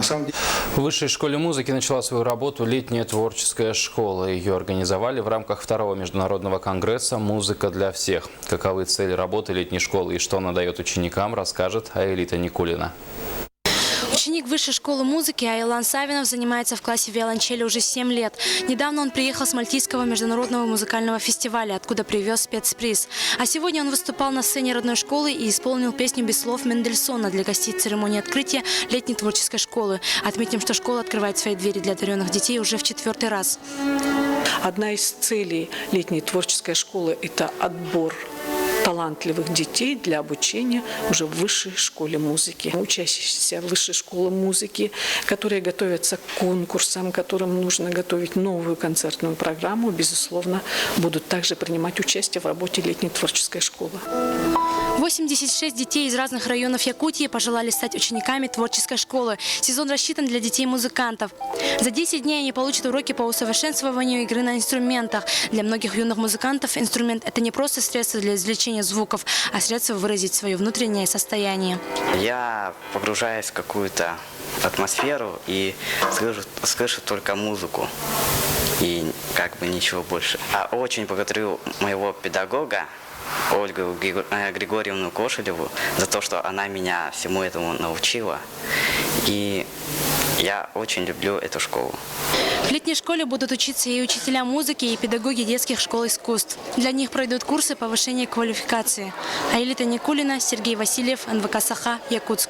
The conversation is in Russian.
самом деле... В Высшей школе музыки начала свою работу летняя творческая школа. Ее организовали в рамках второго международного конгресса «Музыка для всех». Каковы цели работы летней школы и что она дает ученикам, расскажет Аэлита Никулина. Ученик Высшей школы музыки Айлан Савинов занимается в классе виолончели уже 7 лет. Недавно он приехал с Мальтийского международного музыкального фестиваля, откуда привез спецприз. А сегодня он выступал на сцене родной школы и исполнил песню без слов Мендельсона для гостей церемонии открытия летней творческой школы. Отметим, что школа открывает свои двери для одаренных детей уже в 4-й раз. Одна из целей летней творческой школы – это отбор талантливых детей для обучения уже в Высшей школе музыки. Учащиеся Высшей школы музыки, которые готовятся к конкурсам, которым нужно готовить новую концертную программу, безусловно, будут также принимать участие в работе летней творческой школы. 86 детей из разных районов Якутии пожелали стать учениками творческой школы. Сезон рассчитан для детей-музыкантов. За 10 дней они получат уроки по усовершенствованию игры на инструментах. Для многих юных музыкантов инструмент – это не просто средство для извлечения звуков, а средство выразить свое внутреннее состояние. Я погружаюсь в какую-то атмосферу и слышу только музыку. И как бы ничего больше. Очень благодарю моего педагога Ольгу Григорьевну Кошелеву за то, что она меня всему этому научила. И я очень люблю эту школу. В летней школе будут учиться и учителя музыки, и педагоги детских школ искусств. Для них пройдут курсы повышения квалификации. Аэлита Никулина, Сергей Васильев, НВК Саха, Якутск.